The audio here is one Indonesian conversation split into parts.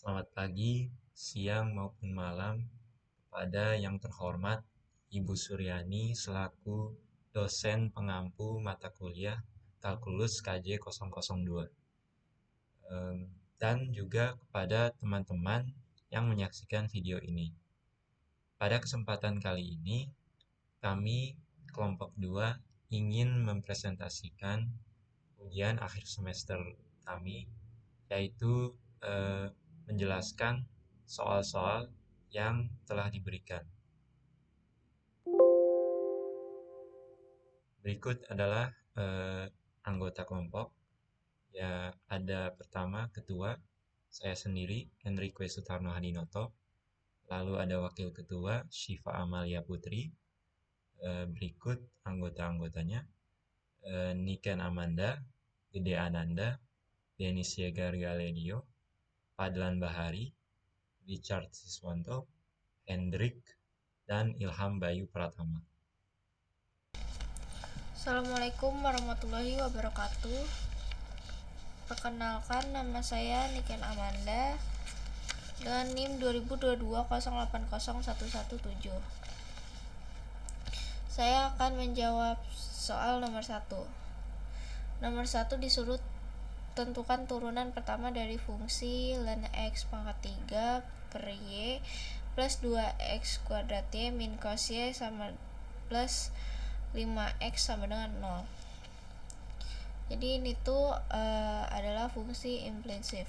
Selamat pagi, siang maupun malam kepada yang terhormat Ibu Suryani selaku dosen pengampu mata kuliah Kalkulus KJ 002. Dan juga kepada teman-teman yang menyaksikan video ini. Pada kesempatan kali ini, kami kelompok 2 ingin mempresentasikan ujian akhir semester kami, yaitu menjelaskan soal-soal yang telah diberikan. Berikut adalah anggota kelompok. Ya, ada pertama ketua, saya sendiri, Enrique Sutarno Hadinoto. Lalu ada wakil ketua, Syifa Amalia Putri. Berikut anggota-anggotanya, Niken Amanda, Gede Ananda, Denis Yegar Galedio, Padlan Bahari, Richard Siswanto, Hendrik, dan Ilham Bayu Pratama. Assalamualaikum warahmatullahi wabarakatuh. Perkenalkan, nama saya Niken Amanda dengan NIM 2022080117. Saya akan menjawab soal nomor 1. Nomor 1 disuruh tentukan turunan pertama dari fungsi ln x pangkat 3 per y plus 2x kuadrat y min cos y sama plus 5x sama dengan 0. Jadi ini tuh adalah fungsi implisit.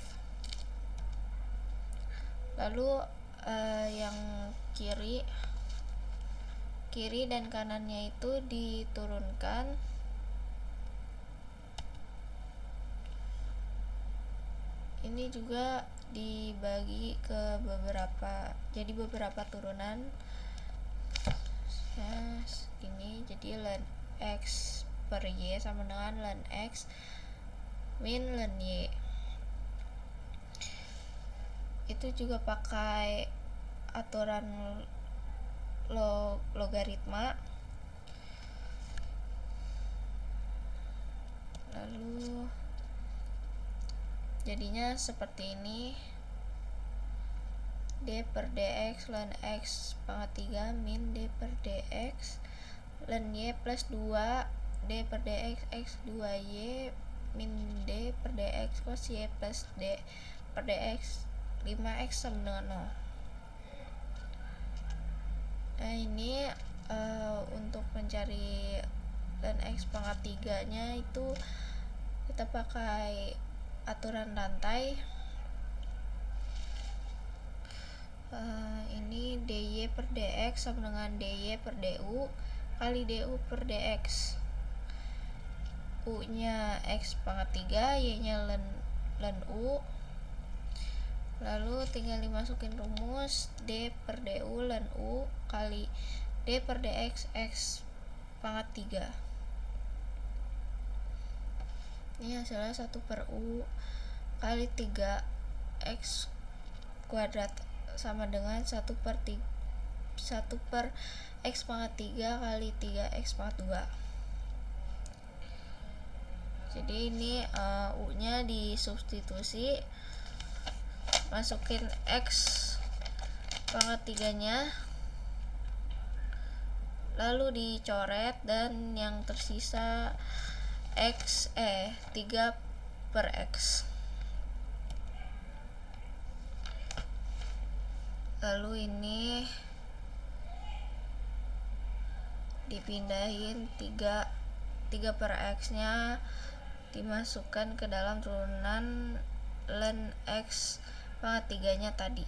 Lalu yang kiri dan kanannya itu diturunkan. Ini juga dibagi ke beberapa turunan. Nah, ini jadi ln x per y sama dengan ln x min ln y. Itu juga pakai aturan logaritma. Lalu jadinya seperti ini. D per dx ln x pangkat 3 min D per dx ln y plus 2 D per dx x 2y min D per dx cos y plus D per dx 5x sama dengan 0. Nah, ini untuk mencari ln x pangkat 3 nya itu kita pakai aturan rantai. Ini dy per dx sama dengan dy per du kali du per dx. U nya x pangkat 3, y nya ln u. Lalu tinggal dimasukin rumus d per du ln u kali d per dx x pangkat 3. Ini hasilnya 1 per u kali 3x kuadrat sama dengan 1 per x pangkat 3 kali 3x pangkat 2. Jadi ini u nya disubstitusi, masukin x pangkat 3 nya, lalu dicoret, dan yang tersisa 3 per x. Lalu ini dipindahin 3 per x nya dimasukkan ke dalam turunan ln x pangkat 3 nya tadi.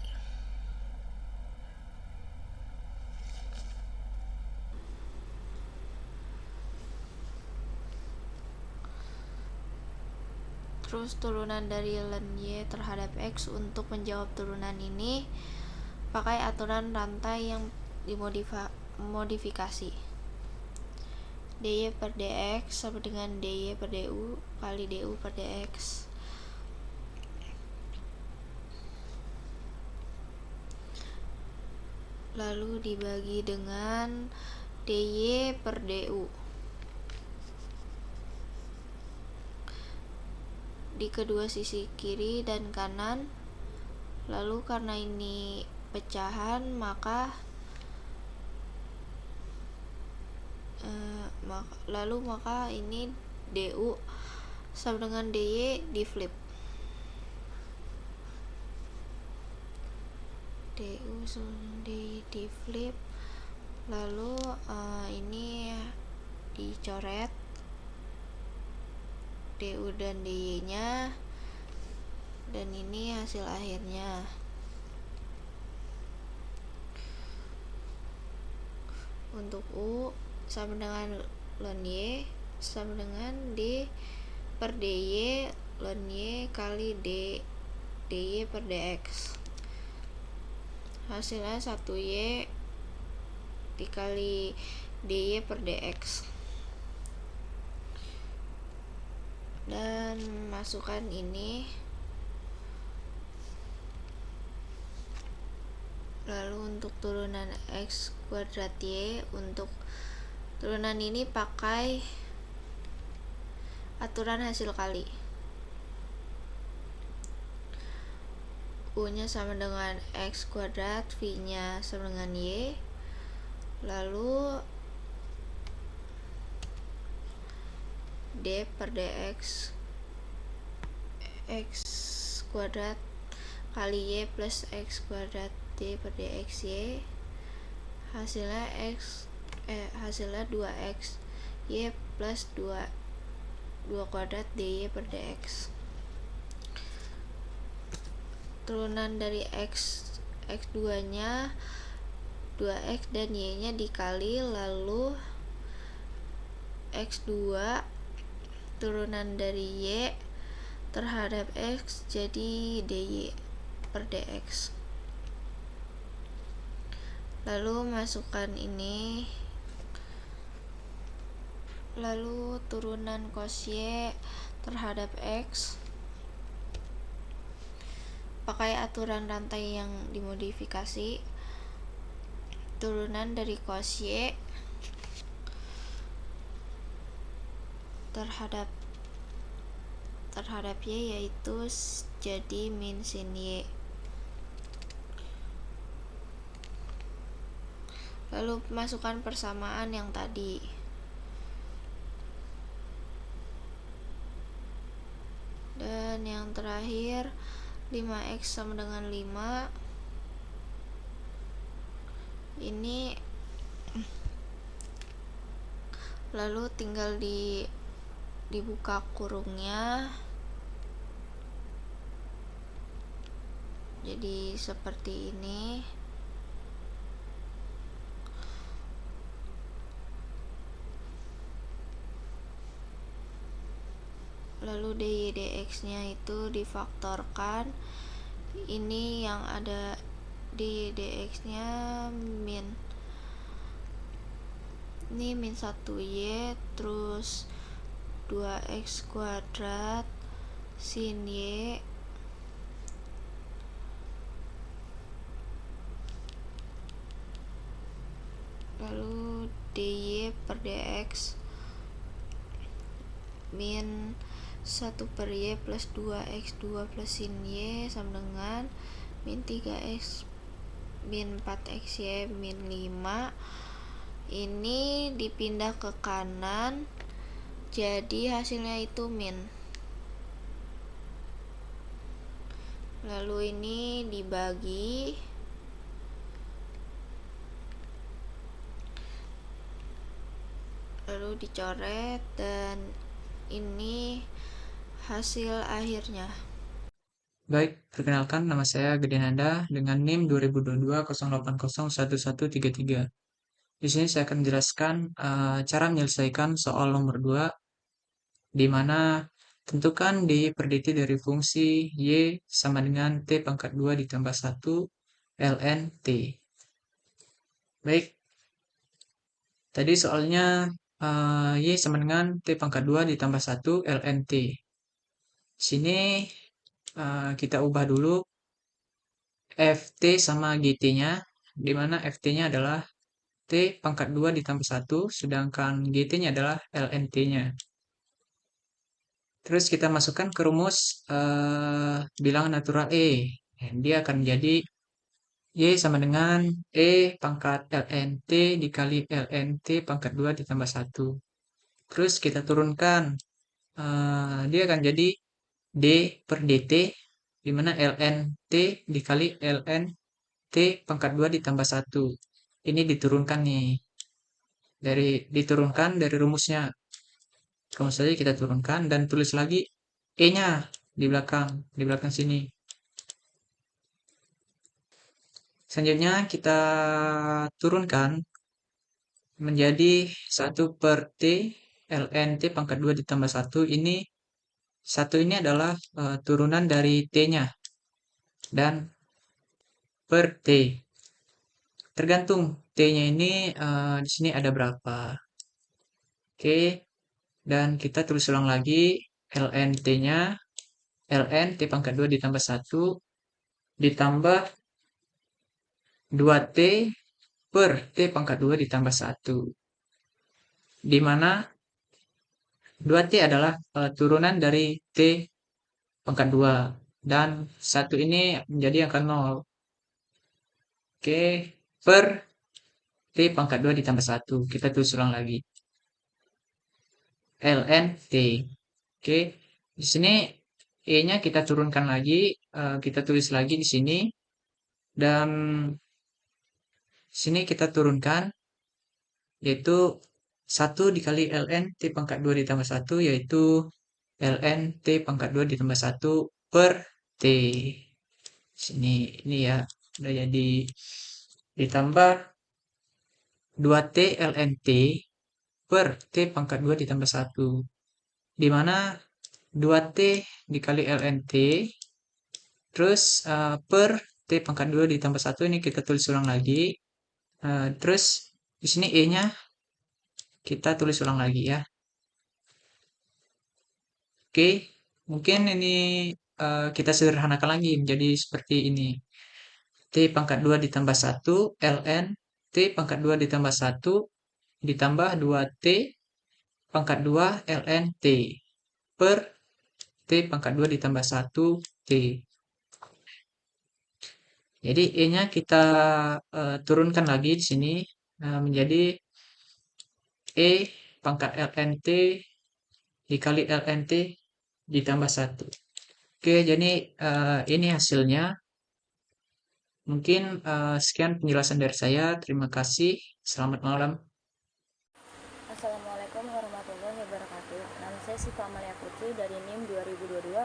Terus turunan dari ln y terhadap x. Untuk menjawab turunan ini pakai aturan rantai yang dimodifikasi. dy per dx sama dengan dy per du kali du per dx. Lalu dibagi dengan dy per du. Di kedua sisi kiri dan kanan Lalu karena ini pecahan, maka maka ini du sama dengan dy di flip. Du sama dengan dy di flip. Lalu ini dicoret du dan dy nya, dan ini hasil akhirnya. Untuk u sama dengan ln y sama dengan d per dy ln y kali dy per dx. Hasilnya 1y dikali dy per dx. Dan masukkan ini. Lalu untuk turunan x kuadrat y, untuk turunan ini pakai aturan hasil kali. U nya sama dengan x kuadrat, v nya sama dengan y. Lalu d per dx x kuadrat kali y plus x kuadrat d per dx y. Hasilnya 2x y plus 2 kuadrat dy per dx. Turunan dari x2 nya 2x dan y nya dikali, lalu x2 turunan dari y terhadap x jadi dy per dx. Lalu masukkan ini. Lalu turunan cos y terhadap x pakai aturan rantai yang dimodifikasi. Turunan dari cos y terhadap y yaitu jadi min sin y. Lalu masukkan persamaan yang tadi. Dan yang terakhir 5x sama dengan 5. Ini lalu tinggal dibuka kurungnya. Jadi seperti ini. Lalu dy dx nya itu difaktorkan. Ini yang ada dy dx nya ini min 1y terus 2x kuadrat sin y lalu dy per dx min 1 per y plus 2x2 plus sin y sama dengan min 3x min 4xy min 5. Ini dipindah ke kanan, jadi hasilnya itu min. Lalu ini dibagi, lalu dicoret, dan ini hasil akhirnya. Baik, perkenalkan nama saya Gedenanda dengan NIM 2022 0801133. Di sini saya akan menjelaskan cara menyelesaikan soal nomor 2, di mana tentukan dy per dt dari fungsi y sama dengan t pangkat 2 ditambah 1 ln t. Baik, tadi soalnya y sama dengan t pangkat 2 ditambah 1 ln t. Sini kita ubah dulu ft sama gt-nya, di mana ft-nya adalah t pangkat 2 ditambah 1, sedangkan gt-nya adalah ln t-nya. Terus kita masukkan ke rumus bilangan natural E, Dia akan menjadi Y sama dengan E pangkat ln T dikali ln T pangkat 2 ditambah 1. Terus kita turunkan. Dia akan jadi D per dt, di mana ln T dikali ln T pangkat 2 ditambah 1. Ini diturunkan nih. Diturunkan dari rumusnya. Langsung saja kita turunkan dan tulis lagi E-nya di belakang sini. Selanjutnya kita turunkan menjadi 1 per T ln T pangkat 2 ditambah 1. Ini 1 ini adalah turunan dari T-nya dan per T. Tergantung T-nya ini di sini ada berapa. Oke, dan kita tulis ulang lagi ln T-nya, ln T pangkat 2 ditambah 1 ditambah 2T per T pangkat 2 ditambah 1. Di mana 2T adalah turunan dari T pangkat 2 dan 1 ini menjadi angka 0. Oke, per T pangkat 2 ditambah 1. Kita tulis ulang lagi. ln T. Oke, di sini E-nya kita turunkan lagi, kita tulis lagi di sini. Dan sini kita turunkan yaitu 1 dikali ln T pangkat 2 ditambah 1 yaitu ln T pangkat 2 ditambah 1 per T. Sini ini ya udah jadi ditambah 2T ln T per T pangkat 2 ditambah 1. Di mana 2T dikali ln T terus per T pangkat 2 ditambah 1 ini kita tulis ulang lagi. Terus di sini E-nya kita tulis ulang lagi ya. Oke, mungkin ini kita sederhanakan lagi menjadi seperti ini. T pangkat 2 ditambah 1 ln T pangkat 2 ditambah 1 ditambah 2T pangkat 2 ln T per T pangkat 2 ditambah 1 T. Jadi E-nya kita turunkan lagi di sini menjadi E pangkat ln T dikali ln T ditambah 1. Oke, jadi ini hasilnya. Mungkin sekian penjelasan dari saya. Terima kasih. Selamat malam. Assalamualaikum warahmatullahi wabarakatuh. Nama saya Siva Amalia Putri dari NIM 2022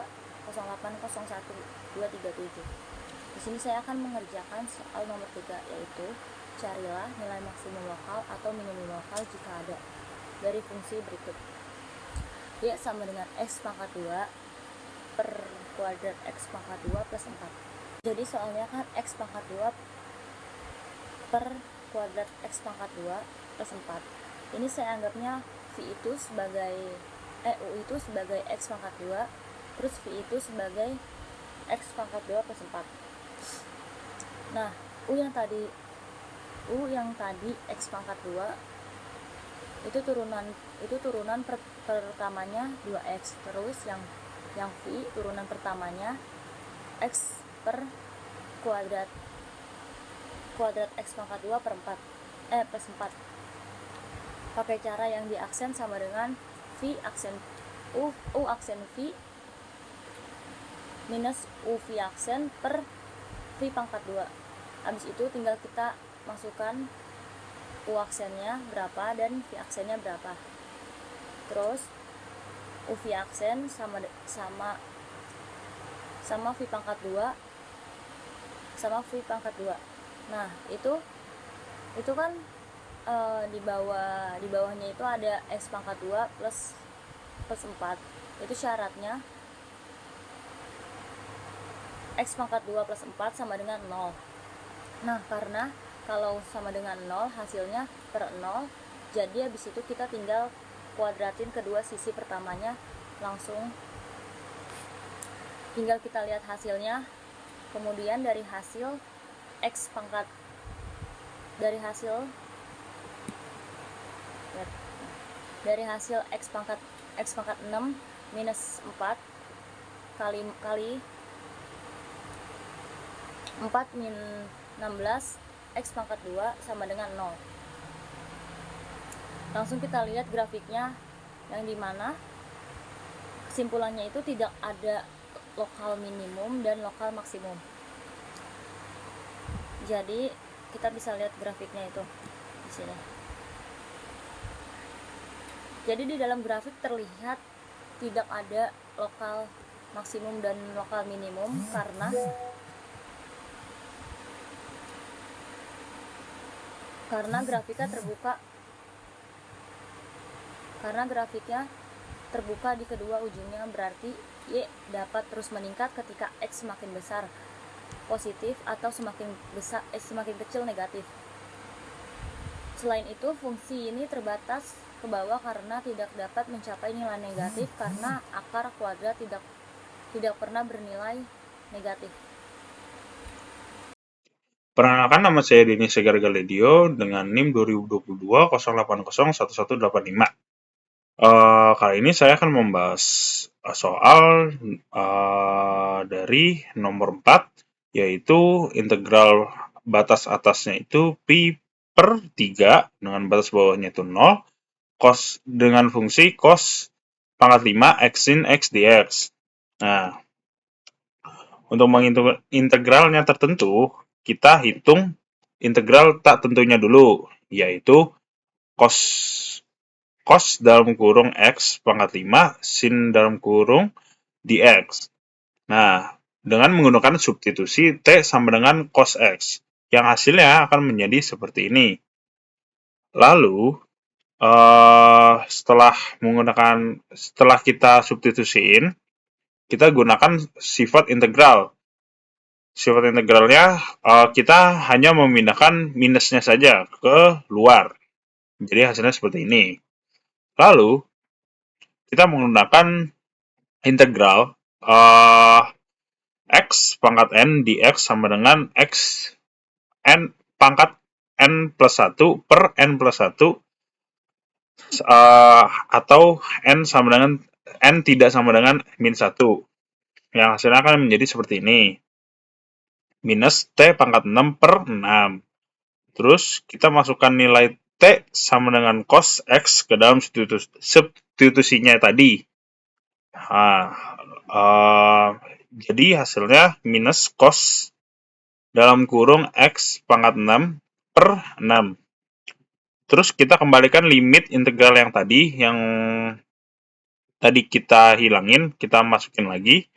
0801237. Di sini saya akan mengerjakan soal nomor 3, yaitu carilah nilai maksimum lokal atau minimum lokal jika ada dari fungsi berikut. Y sama dengan X pangkat 2 per kuadrat X pangkat 2 plus 4. Jadi soalnya kan X pangkat 2 per kuadrat X pangkat 2 plus 4. Ini saya anggapnya V itu sebagai U itu sebagai X pangkat 2, terus V itu sebagai X pangkat 2 plus 4. Nah, U yang tadi X pangkat 2 itu turunan pertamanya 2X, terus yang V turunan pertamanya X per kuadrat X pangkat 2 per 4 plus 4. Pakai cara yang diaksen sama dengan V aksen U aksen V minus UV aksen per V pangkat 2. Habis itu tinggal kita masukkan U aksennya berapa dan V aksennya berapa. Terus UV aksen sama V pangkat 2 sama V pangkat 2. Nah, itu kan di bawahnya itu ada X pangkat 2 plus 4. Itu syaratnya X pangkat 2 plus 4 sama dengan 0. Nah, karena kalau sama dengan 0 hasilnya per 0, jadi habis itu kita tinggal kuadratin kedua sisi pertamanya, langsung tinggal kita lihat hasilnya. Kemudian dari hasil X pangkat X pangkat 6 minus 4 kali 4 min 16 X pangkat 2 sama dengan 0. Langsung kita lihat grafiknya, yang dimana kesimpulannya itu tidak ada lokal minimum dan lokal maksimum. Jadi kita bisa lihat grafiknya itu di sini. Jadi di dalam grafik terlihat tidak ada lokal maksimum dan lokal minimum karena grafiknya terbuka di kedua ujungnya, berarti Y dapat terus meningkat ketika X semakin besar positif atau semakin kecil negatif. Selain itu, fungsi ini terbatas ke bawah karena tidak dapat mencapai nilai negatif karena akar kuadrat tidak pernah bernilai negatif. Perkenalkan, nama saya Denny Segar Galedio dengan NIM 2022 0801185. Kali ini saya akan membahas soal dari nomor 4, yaitu integral batas atasnya itu pi per 3 dengan batas bawahnya itu 0, cos dengan fungsi cos pangkat 5 x sin x dx. Nah, untuk menghitung integralnya tertentu, kita hitung integral tak tentunya dulu, yaitu cos dalam kurung x pangkat 5 sin dalam kurung dx. Nah, dengan menggunakan substitusi t sama dengan cos x, yang hasilnya akan menjadi seperti ini. Lalu, setelah kita substitusiin, kita gunakan sifat integral. Sifat integralnya kita hanya memindahkan minusnya saja ke luar. Jadi hasilnya seperti ini. Lalu kita menggunakan integral x pangkat n dx sama dengan x n pangkat n plus 1 per n plus 1 atau n tidak sama dengan min 1. Yang hasilnya akan menjadi seperti ini. Minus t pangkat 6 per 6. Terus kita masukkan nilai t sama dengan cos x ke dalam substitusinya tadi. Nah, jadi hasilnya minus cos dalam kurung x pangkat 6 per 6. Terus kita kembalikan limit integral yang tadi kita hilangin, kita masukin lagi.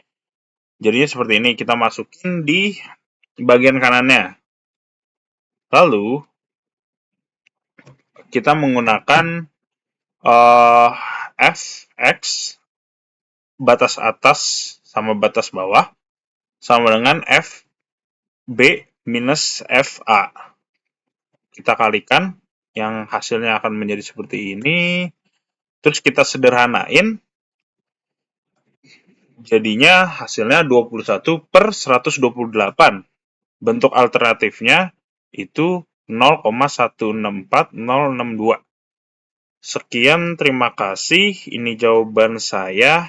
Jadinya seperti ini, kita masukin di bagian kanannya. Lalu kita menggunakan fx batas atas sama batas bawah sama dengan fb minus fa. Kita kalikan, yang hasilnya akan menjadi seperti ini. Terus kita sederhanain, jadinya hasilnya 21 per 128. Bentuk alternatifnya itu 0,164062. Sekian, terima kasih. Ini jawaban saya.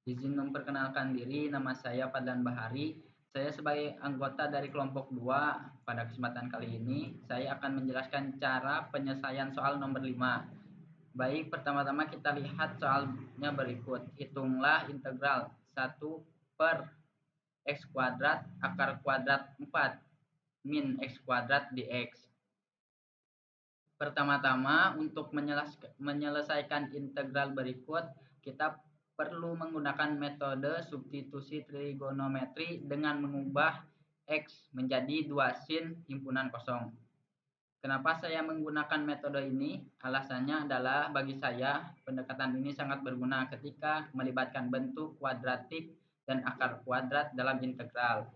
Izin memperkenalkan diri, nama saya Fadlan Bahari. Saya sebagai anggota dari kelompok 2. Pada kesempatan kali ini, saya akan menjelaskan cara penyelesaian soal nomor 5. Baik, pertama-tama kita lihat soalnya berikut. Hitunglah integral 1 per x kuadrat akar kuadrat 4 min x kuadrat dx. Pertama-tama, untuk menyelesaikan integral berikut, kita perlu menggunakan metode substitusi trigonometri dengan mengubah x menjadi 2 sin himpunan kosong. Kenapa saya menggunakan metode ini? Alasannya adalah bagi saya pendekatan ini sangat berguna ketika melibatkan bentuk kuadratik dan akar kuadrat dalam integral.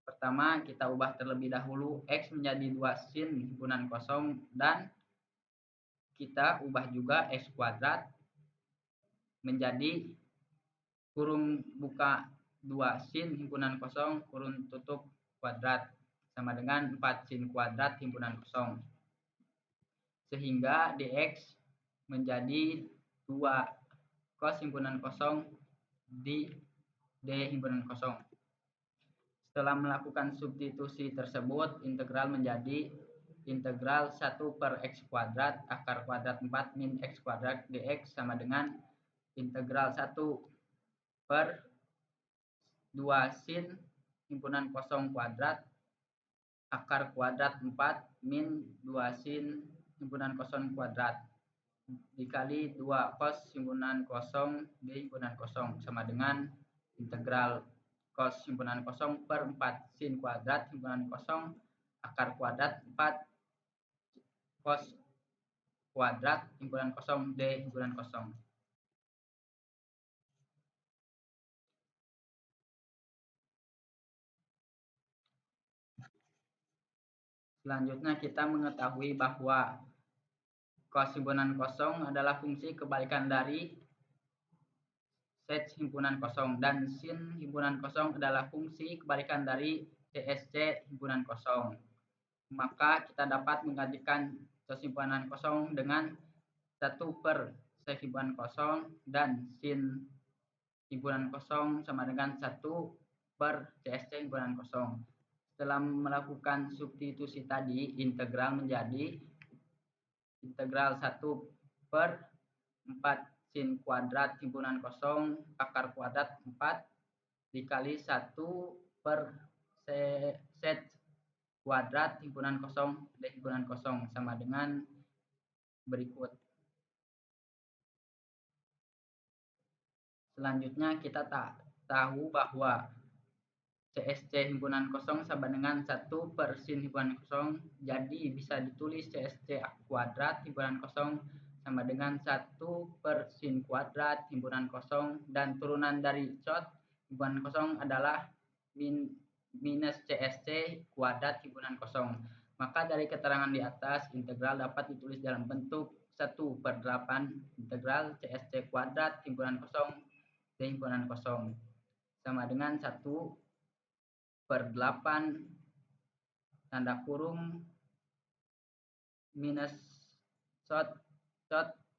Pertama, kita ubah terlebih dahulu x menjadi 2 sin himpunan kosong dan kita ubah juga x kuadrat menjadi kurung buka 2 sin himpunan kosong kurung tutup kuadrat sama dengan 4 sin kuadrat himpunan kosong. Sehingga dx menjadi 2 cos himpunan kosong di d himpunan kosong. Setelah melakukan substitusi tersebut, integral menjadi integral 1 per x kuadrat akar kuadrat 4 min x kuadrat dx sama dengan integral 1 per 2 sin himpunan kosong kuadrat akar kuadrat 4 min 2 sin himpunan kosong kuadrat dikali 2 cos himpunan kosong d himpunan kosong sama dengan integral cos himpunan kosong per 4 sin kuadrat himpunan kosong akar kuadrat 4 cos kuadrat himpunan kosong d himpunan kosong. Selanjutnya kita mengetahui bahwa cos himpunan kosong adalah fungsi kebalikan dari sec himpunan kosong dan sin himpunan kosong adalah fungsi kebalikan dari CSC himpunan kosong. Maka kita dapat menggantikan cos himpunan kosong dengan 1 per sec himpunan kosong dan sin himpunan kosong sama dengan 1 per CSC himpunan kosong. Setelah melakukan substitusi tadi, integral menjadi integral 1 per 4 sin kuadrat himpunan kosong akar kuadrat 4 dikali 1 per sec kuadrat himpunan kosong d himpunan kosong sama dengan berikut. Selanjutnya kita tahu bahwa CSC himpunan kosong sama dengan 1 per sin himpunan kosong, jadi bisa ditulis CSC kuadrat himpunan kosong sama dengan 1 per sin kuadrat himpunan kosong dan turunan dari cos himpunan kosong adalah minus CSC kuadrat himpunan kosong. Maka dari keterangan di atas, integral dapat ditulis dalam bentuk 1 per 8 integral CSC kuadrat himpunan kosong d himpunan kosong sama dengan 1 per 8 tanda kurung minus cos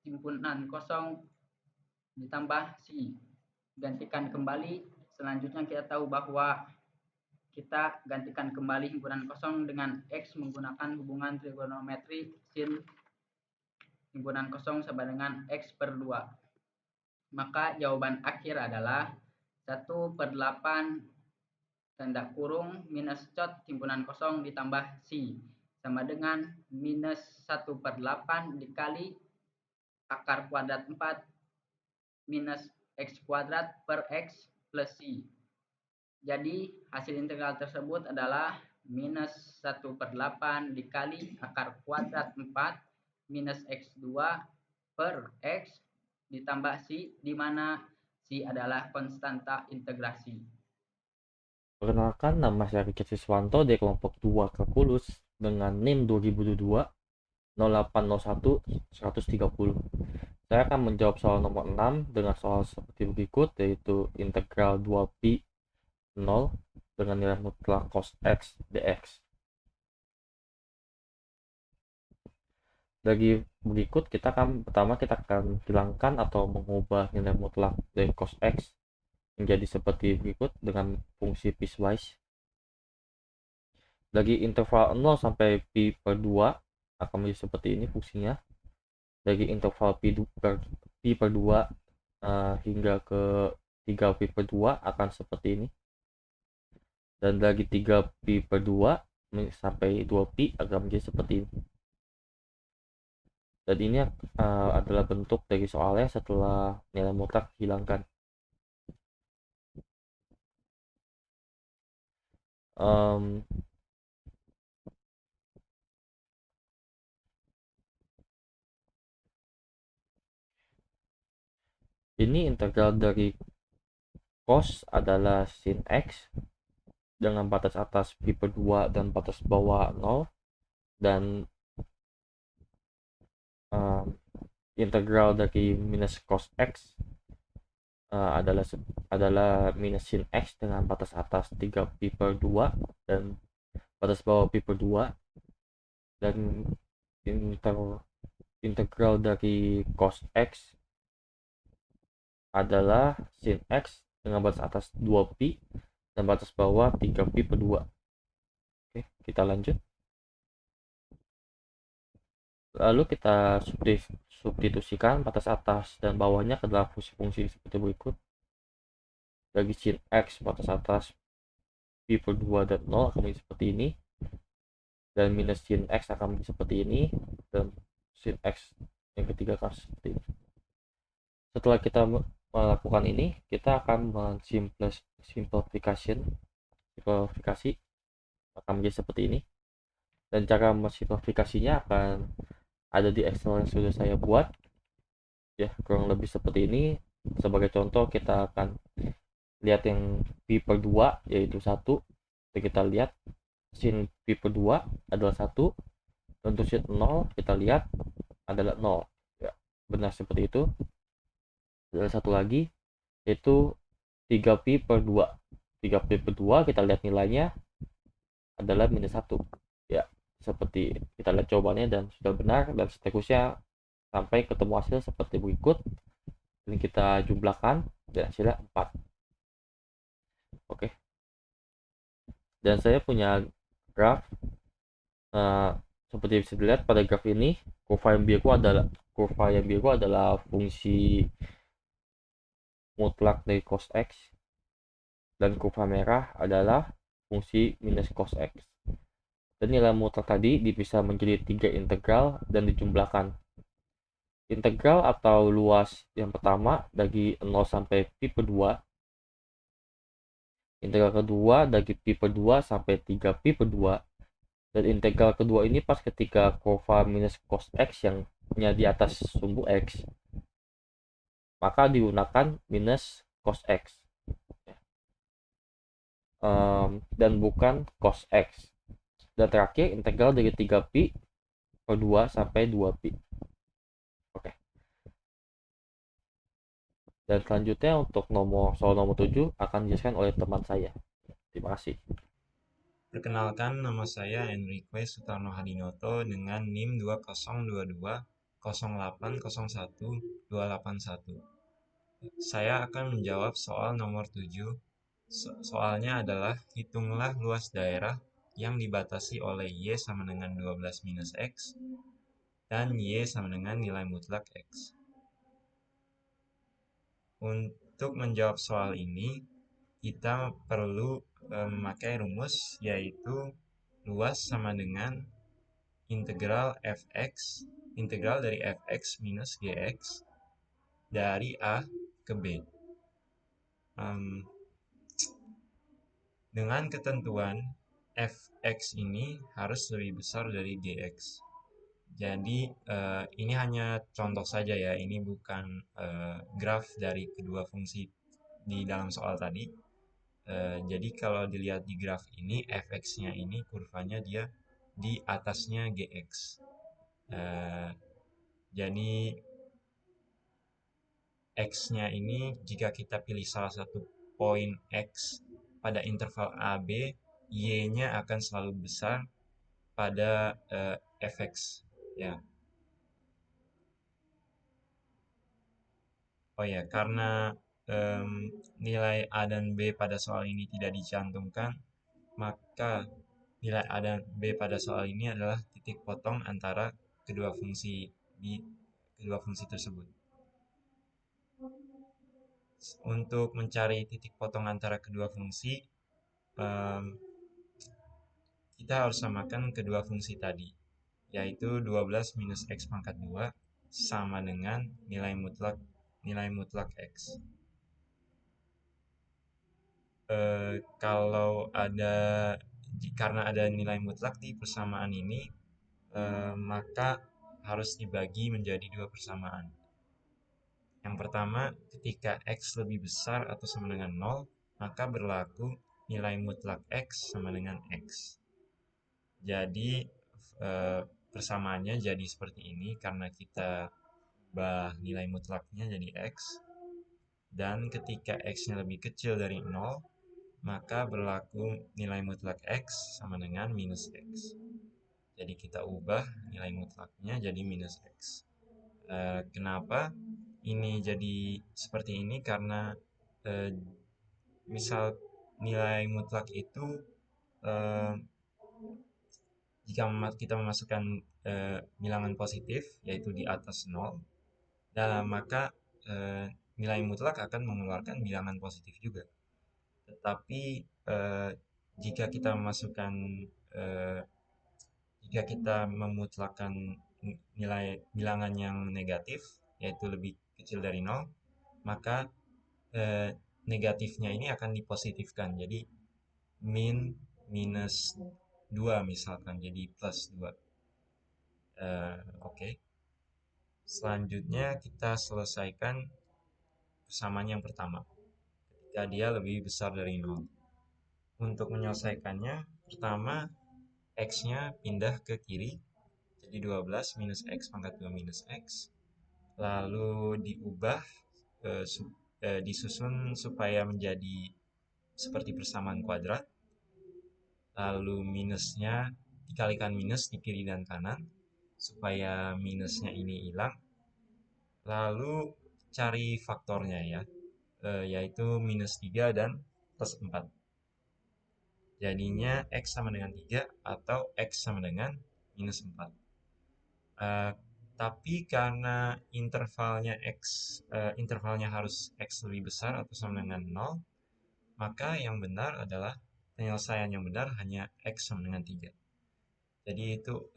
himpunan kosong ditambah si. Gantikan kembali. Selanjutnya kita tahu bahwa kita gantikan kembali himpunan kosong dengan x menggunakan hubungan trigonometri sin himpunan kosong sama dengan x per 2. Maka jawaban akhir adalah 1 per 8 tanda kurung minus cos himpunan kosong ditambah si sama dengan minus 1 per 8 dikali akar kuadrat 4 minus x kuadrat per x plus si. Jadi hasil integral tersebut adalah minus 1 per 8 dikali akar kuadrat 4 minus x2 per x ditambah si, di mana si adalah konstanta integrasi. Perkenalkan, nama saya Richard Siswanto dari kelompok 2 Kalkulus dengan NIM 2022 0801 130. Saya akan menjawab soal nomor 6 dengan soal seperti berikut, yaitu integral 2pi 0 dengan nilai mutlak cos x dx. Dari berikut pertama kita akan hilangkan atau mengubah nilai mutlak dari cos x menjadi seperti berikut dengan fungsi piecewise. Dari interval 0 sampai pi per 2 akan menjadi seperti ini fungsinya. Dari interval pi per 2 hingga ke 3 pi per 2 akan seperti ini. Dan dari 3 pi per 2 sampai 2 pi akan menjadi seperti ini. Dan ini adalah bentuk dari soalnya setelah nilai mutlak dihilangkan. Ini integral dari cos adalah sin x dengan batas atas pi per 2 dan batas bawah 0, dan integral dari minus cos x adalah minus sin x dengan batas atas 3 pi per 2 dan batas bawah pi per 2, dan integral dari cos x adalah sin x dengan batas atas 2 pi dan batas bawah 3pi per 2. Oke, kita lanjut. Lalu kita substitusikan batas atas dan bawahnya ke dalam fungsi-fungsi seperti berikut. Bagi sin x batas atas pi per 2 dan 0 akan menjadi seperti ini, dan minus sin x akan menjadi seperti ini, dan sin x yang ketiga akan seperti ini. Setelah kita melakukan ini, kita akan simplifikasi akan menjadi seperti ini, dan cara mensimplifikasinya akan ada di Excel yang sudah saya buat ya, kurang lebih seperti ini. Sebagai contoh, kita akan lihat yang pi per 2 yaitu 1. Kita lihat sin pi per 2 adalah 1, dan untuk sin 0 kita lihat adalah 0 ya, benar seperti itu. Dan satu lagi yaitu 3pi per 2. 3pi per 2 kita lihat nilainya adalah minus 1 ya, seperti kita lihat jawabannya dan sudah benar, dan seterusnya sampai ketemu hasil seperti berikut. Ini kita jumlahkan dan hasilnya 4. Oke. Dan saya punya graf seperti bisa dilihat pada graf ini, kurva yang biru adalah fungsi mutlak dari cos x, dan kurva merah adalah fungsi minus cos x. Dan nilai mutlak tadi dipisah menjadi 3 integral dan dijumlahkan. Integral atau luas yang pertama dari 0 sampai pi per 2. Integral kedua dari pi per 2 sampai 3pi per 2. Dan integral kedua ini pas ketika kurva minus cos x yang di atas sumbu x, maka digunakan minus cos x dan bukan cos x. Dan terakhir integral dari 3pi per 2 sampai 2pi. Oke. Dan selanjutnya untuk soal nomor 7 akan dijelaskan oleh teman saya. Terima kasih. Perkenalkan, nama saya Enrique Sutarno Hadinoto dengan NIM 2022 Saya akan menjawab soal nomor 7. Soalnya adalah hitunglah luas daerah yang dibatasi oleh Y sama dengan 12 minus X dan Y sama dengan nilai mutlak X. Untuk menjawab soal ini, kita perlu memakai rumus, yaitu luas sama dengan integral dari fx minus gx dari A ke B. Dengan ketentuan fx ini harus lebih besar dari gx. Jadi ini hanya contoh saja ya, ini bukan graf dari kedua fungsi di dalam soal tadi. Jadi kalau dilihat di graf ini, fx-nya ini kurvanya dia di atasnya gx. Jadi x-nya ini jika kita pilih salah satu poin x pada interval AB, y-nya akan selalu besar pada fx ya. Oh ya, karena nilai A dan B pada soal ini tidak dicantumkan, maka nilai A dan B pada soal ini adalah titik potong antara kedua fungsi tersebut. Untuk mencari titik potong antara kedua fungsi, kita harus samakan kedua fungsi tadi, yaitu 12 minus x pangkat 2 sama dengan nilai mutlak x. Karena ada nilai mutlak di persamaan ini, maka harus dibagi menjadi dua persamaan. Yang pertama, ketika x lebih besar atau sama dengan 0, maka berlaku nilai mutlak x sama dengan x. Jadi persamaannya jadi seperti ini karena kita ubah nilai mutlaknya jadi x. Dan ketika x-nya lebih kecil dari 0, maka berlaku nilai mutlak x sama dengan minus x. Jadi kita ubah nilai mutlaknya jadi minus x. Kenapa ini jadi seperti ini? Karena misal nilai mutlak itu jika kita memasukkan bilangan positif yaitu di atas 0, maka nilai mutlak akan mengeluarkan bilangan positif juga. Tetapi jika kita memasukkan jika kita memutlakkan nilai bilangan yang negatif yaitu lebih kecil dari 0, maka negatifnya ini akan dipositifkan. Jadi minus 2 misalkan jadi plus 2. Oke. Selanjutnya kita selesaikan persamaan yang pertama ketika dia lebih besar dari 0. Untuk menyelesaikannya, pertama x-nya pindah ke kiri jadi 12 minus x pangkat 2 minus x, lalu diubah disusun supaya menjadi seperti persamaan kuadrat, lalu minusnya dikalikan minus di kiri dan kanan supaya minusnya ini hilang, lalu cari faktornya ya, yaitu minus 3 dan plus 4. Jadinya x sama dengan 3 atau x sama dengan minus 4. Tapi karena intervalnya harus x lebih besar atau sama dengan 0, maka yang benar adalah penyelesaian yang benar hanya x sama dengan 3. Jadi itu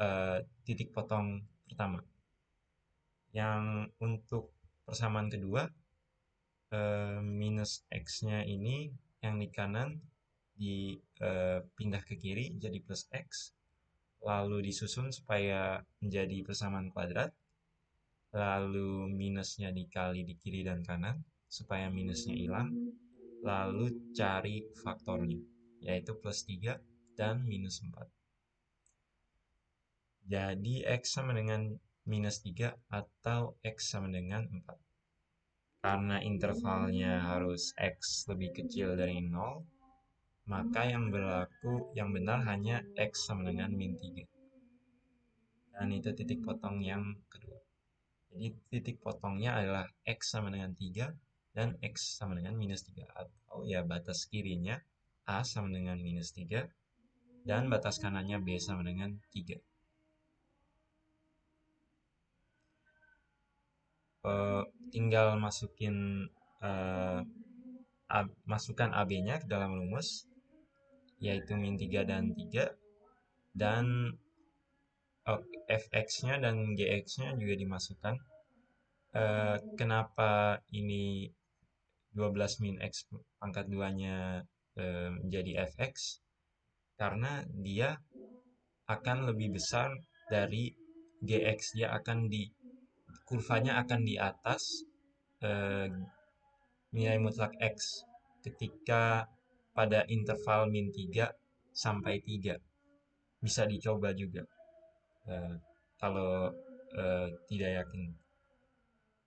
titik potong pertama. Yang untuk persamaan kedua, minus x-nya ini yang di kanan dipindah ke kiri jadi plus x, lalu disusun supaya menjadi persamaan kuadrat, lalu minusnya dikali di kiri dan kanan supaya minusnya hilang, lalu cari faktornya yaitu plus 3 dan minus 4. Jadi x sama dengan minus 3 atau x sama dengan 4. Karena intervalnya harus x lebih kecil dari 0, maka yang benar hanya x sama dengan min 3. Dan itu titik potong yang kedua. Jadi titik potongnya adalah x sama dengan 3 dan x sama dengan minus 3. Atau ya batas kirinya a sama dengan minus 3 dan batas kanannya b sama dengan 3. Tinggal masukkan AB-nya ke dalam rumus, yaitu min 3 dan 3, dan fx-nya dan gx-nya juga dimasukkan. Kenapa ini 12 min x pangkat 2-nya menjadi fx? Karena dia akan lebih besar dari gx. Dia akan kurvanya akan di atas nilai mutlak x ketika pada interval min 3 sampai 3. Bisa dicoba juga kalau tidak yakin.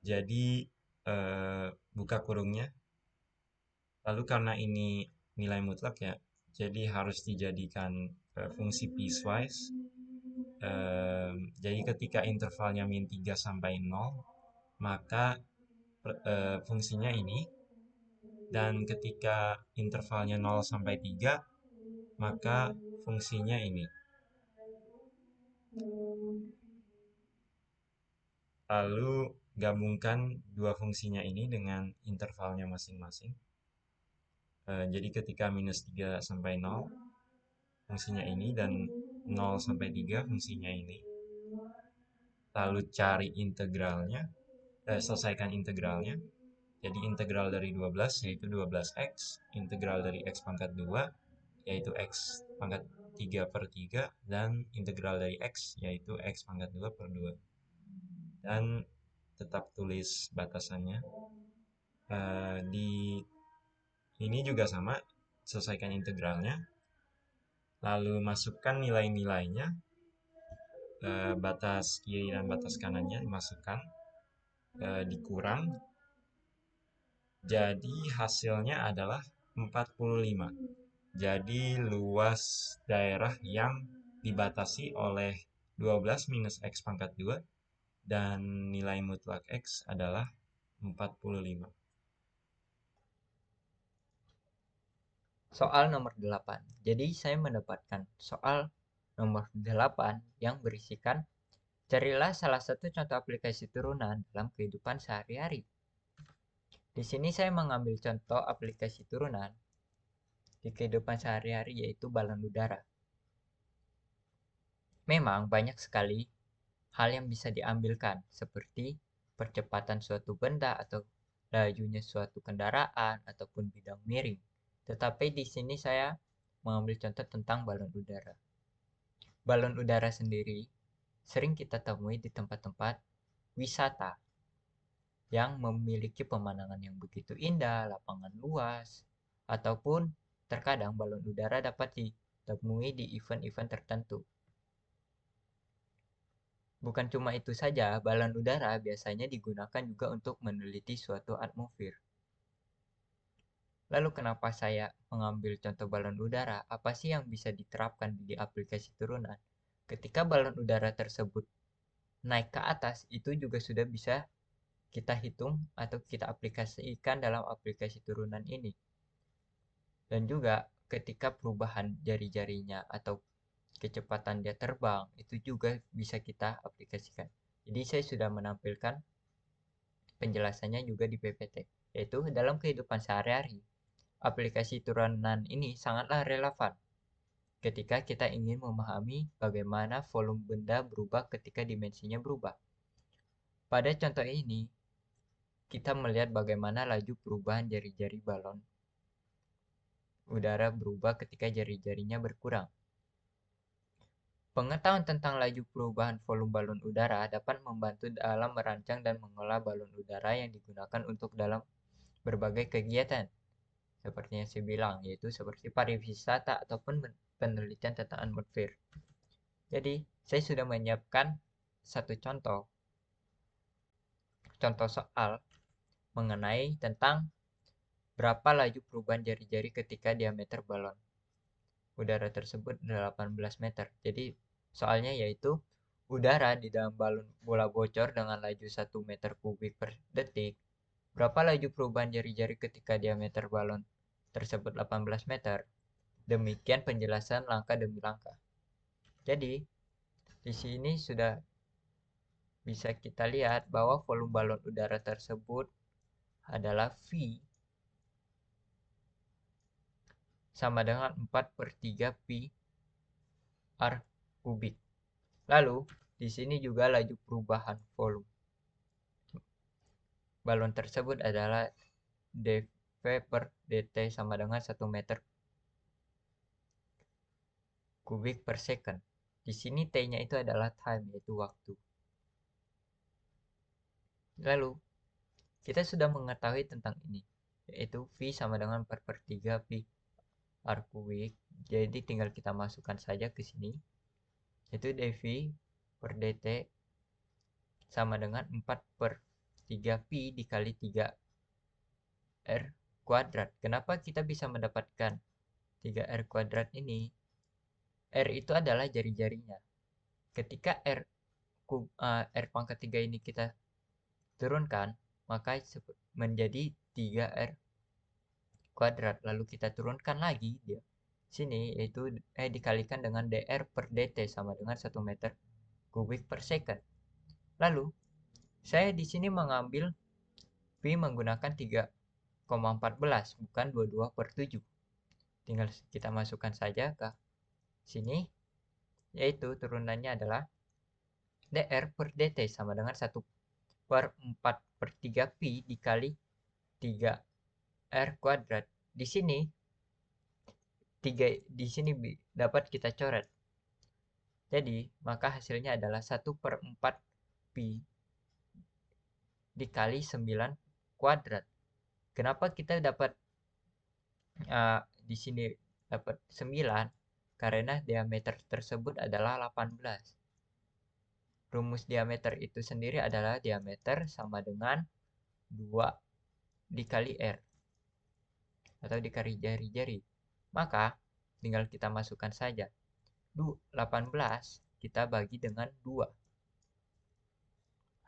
Jadi buka kurungnya, lalu karena ini nilai mutlak ya, jadi harus dijadikan fungsi piecewise. Jadi ketika intervalnya min 3 sampai 0, maka fungsinya ini, dan ketika intervalnya 0 sampai 3, maka fungsinya ini. Lalu gabungkan dua fungsinya ini dengan intervalnya masing-masing. Jadi ketika minus 3 sampai 0 fungsinya ini dan 0 sampai 3 fungsinya ini. Lalu cari integralnya, selesaikan integralnya. Jadi integral dari 12 yaitu 12x, integral dari x pangkat 2 yaitu x pangkat 3 per 3, dan integral dari x yaitu x pangkat 2 per 2. Dan tetap tulis batasannya. Di ini juga sama, selesaikan integralnya, lalu masukkan nilai-nilainya, batas kiri dan batas kanannya dimasukkan, dikurang, jadi hasilnya adalah 45. Jadi luas daerah yang dibatasi oleh 12 minus x pangkat 2 dan nilai mutlak x adalah 45. soal nomor 8. Jadi saya mendapatkan soal nomor 8 yang berisikan carilah salah satu contoh aplikasi turunan dalam kehidupan sehari-hari. Di sini saya mengambil contoh aplikasi turunan di kehidupan sehari-hari yaitu balon udara. Memang banyak sekali hal yang bisa diambilkan seperti percepatan suatu benda atau lajunya suatu kendaraan ataupun bidang miring. Tetapi di sini saya mengambil contoh tentang balon udara. Balon udara sendiri sering kita temui di tempat-tempat wisata yang memiliki pemandangan yang begitu indah, lapangan luas, ataupun terkadang balon udara dapat ditemui di event-event tertentu. Bukan cuma itu saja, balon udara biasanya digunakan juga untuk meneliti suatu atmosfer. Lalu kenapa saya mengambil contoh balon udara? Apa sih yang bisa diterapkan di aplikasi turunan? Ketika balon udara tersebut naik ke atas, itu juga sudah bisa kita hitung atau kita aplikasikan dalam aplikasi turunan ini. Dan juga ketika perubahan jari-jarinya atau kecepatan dia terbang, itu juga bisa kita aplikasikan. Jadi saya sudah menampilkan penjelasannya juga di PPT, yaitu dalam kehidupan sehari-hari. Aplikasi turunan ini sangatlah relevan ketika kita ingin memahami bagaimana volume benda berubah ketika dimensinya berubah. Pada contoh ini, kita melihat bagaimana laju perubahan jari-jari balon udara berubah ketika jari-jarinya berkurang. Pengetahuan tentang laju perubahan volume balon udara dapat membantu dalam merancang dan mengolah balon udara yang digunakan untuk dalam berbagai kegiatan. Seperti yang saya bilang, yaitu seperti pariwisata ataupun penelitian tentang atmosfer. Jadi, saya sudah menyiapkan satu contoh soal mengenai tentang berapa laju perubahan jari-jari ketika diameter balon udara tersebut 18 meter. Jadi, soalnya yaitu udara di dalam balon bola bocor dengan laju 1 meter kubik per detik. Berapa laju perubahan jari-jari ketika diameter balon tersebut 18 meter? Demikian penjelasan langkah demi langkah. Jadi, di sini sudah bisa kita lihat bahwa volume balon udara tersebut adalah V sama dengan 4/3 pi R kubik. Lalu, di sini juga laju perubahan volume balon tersebut adalah dV per dt sama dengan 1 meter kubik per second. Di sini T-nya itu adalah time, yaitu waktu. Lalu, kita sudah mengetahui tentang ini, yaitu V sama dengan 4/3 pi R kubik. Jadi tinggal kita masukkan saja ke sini, yaitu dV per dt sama dengan 4/3 pi dikali 3 R kuadrat. Kenapa kita bisa mendapatkan 3 R kuadrat ini? R itu adalah jari-jarinya. Ketika R pangkat 3 ini kita turunkan, maka menjadi 3R kuadrat. Lalu kita turunkan lagi dia sini, yaitu dikalikan dengan dr per dt sama dengan 1 meter kubik per second. Lalu saya di sini mengambil V menggunakan 3,14 bukan 22/7. Tinggal kita masukkan saja ke sini, yaitu turunannya adalah dr per dt sama dengan 1/4/3 pi dikali 3R kuadrat. Di sini 3 di sini dapat kita coret. Jadi, maka hasilnya adalah 1/4 pi dikali 9 kuadrat. Kenapa kita dapat di sini dapat 9? Karena diameter tersebut adalah 18. Rumus diameter itu sendiri adalah diameter sama dengan 2 dikali R atau dikali jari-jari. Maka tinggal kita masukkan saja. 18 kita bagi dengan 2.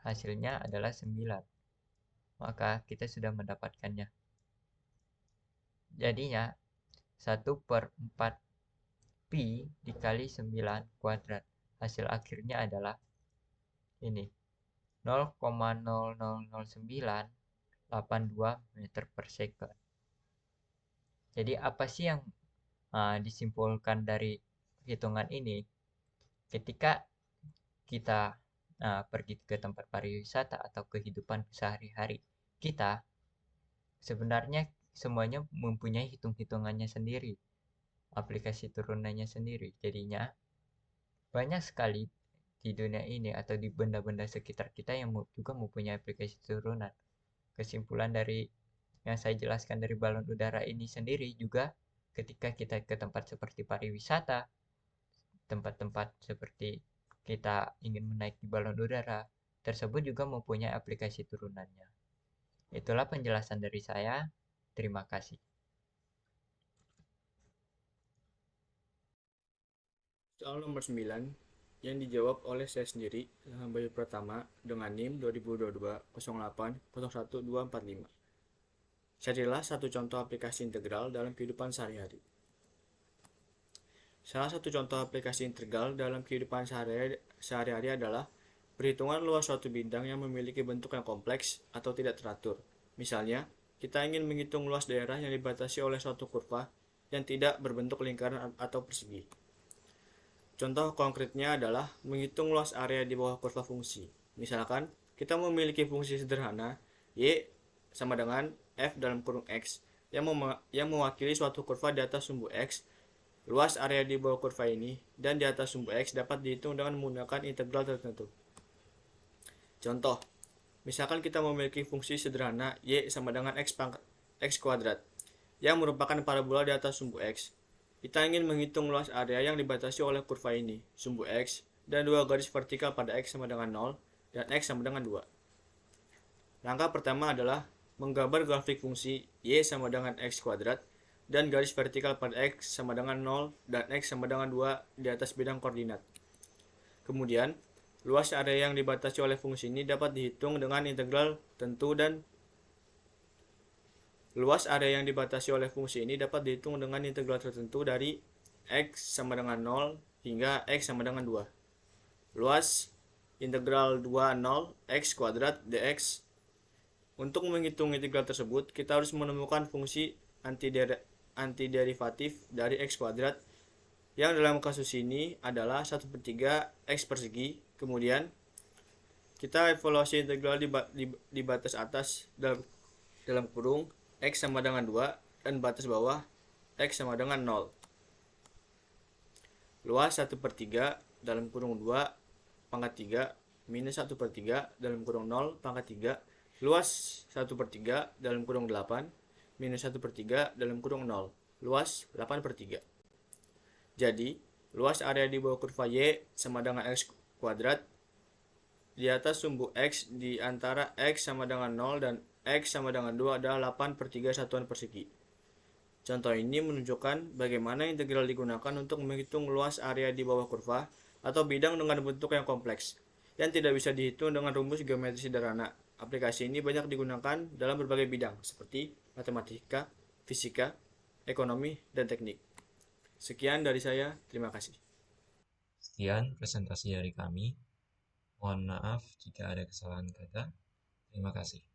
Hasilnya adalah 9. Maka kita sudah mendapatkannya. Jadinya 1/4 pi dikali 9 kuadrat. Hasil akhirnya adalah ini, 0,0000982 meter per second. Jadi apa sih yang disimpulkan dari hitungan ini? Ketika kita pergi ke tempat pariwisata atau kehidupan sehari-hari kita, sebenarnya semuanya mempunyai hitung-hitungannya sendiri, aplikasi turunannya sendiri. Jadinya banyak sekali di dunia ini atau di benda-benda sekitar kita yang juga mempunyai aplikasi turunan. Kesimpulan dari yang saya jelaskan dari balon udara ini sendiri juga, ketika kita ke tempat seperti pariwisata, tempat-tempat seperti kita ingin menaiki balon udara tersebut juga mempunyai aplikasi turunannya. Itulah penjelasan dari saya. Terima kasih. Soal nomor 9 yang dijawab oleh saya sendiri, Ilham Bayu Pratama, dengan NIM 2022-08-01245. Carilah satu contoh aplikasi integral dalam kehidupan sehari-hari. Salah satu contoh aplikasi integral dalam kehidupan sehari-hari adalah perhitungan luas suatu bidang yang memiliki bentuk yang kompleks atau tidak teratur. Misalnya, kita ingin menghitung luas daerah yang dibatasi oleh suatu kurva yang tidak berbentuk lingkaran atau persegi. Contoh konkretnya adalah menghitung luas area di bawah kurva fungsi. Misalkan, kita memiliki fungsi sederhana y sama dengan f dalam kurung x yang mewakili suatu kurva di atas sumbu x. Luas area di bawah kurva ini dan di atas sumbu x dapat dihitung dengan menggunakan integral tertentu. Contoh, misalkan kita memiliki fungsi sederhana y sama dengan x kuadrat yang merupakan parabola di atas sumbu x. Kita ingin menghitung luas area yang dibatasi oleh kurva ini, sumbu x, dan dua garis vertikal pada x sama dengan 0 dan x sama dengan 2. Langkah pertama adalah menggambar grafik fungsi y sama dengan x kuadrat dan garis vertikal pada x sama dengan 0 dan x sama dengan 2 di atas bidang koordinat. Kemudian, luas area yang dibatasi oleh fungsi ini dapat dihitung dengan integral tentu dan luas area yang dibatasi oleh fungsi ini dapat dihitung dengan integral tertentu dari x sama dengan 0 hingga x sama dengan 2. Luas integral 20 x kuadrat dx. Untuk menghitung integral tersebut, kita harus menemukan fungsi antiderivatif dari x kuadrat yang dalam kasus ini adalah 1/3 x persegi. Kemudian, kita evaluasi integral di batas atas dalam kurung x sama dengan 2 dan batas bawah x sama dengan 0. Luas 1/3 dalam kurung 2 pangkat 3 minus 1/3 dalam kurung 0 pangkat 3. Luas 1/3 dalam kurung 8 minus 1/3 dalam kurung 0. Luas 8/3. Jadi, luas area di bawah kurva y sama dengan x kuadrat di atas sumbu x di antara x sama dengan 0 dan x sama dengan 2 adalah 8/3 satuan persegi. Contoh ini menunjukkan bagaimana integral digunakan untuk menghitung luas area di bawah kurva atau bidang dengan bentuk yang kompleks, yang tidak bisa dihitung dengan rumus geometri sederhana. Aplikasi ini banyak digunakan dalam berbagai bidang, seperti matematika, fisika, ekonomi, dan teknik. Sekian dari saya, terima kasih. Sekian presentasi dari kami. Mohon maaf jika ada kesalahan kata. Terima kasih.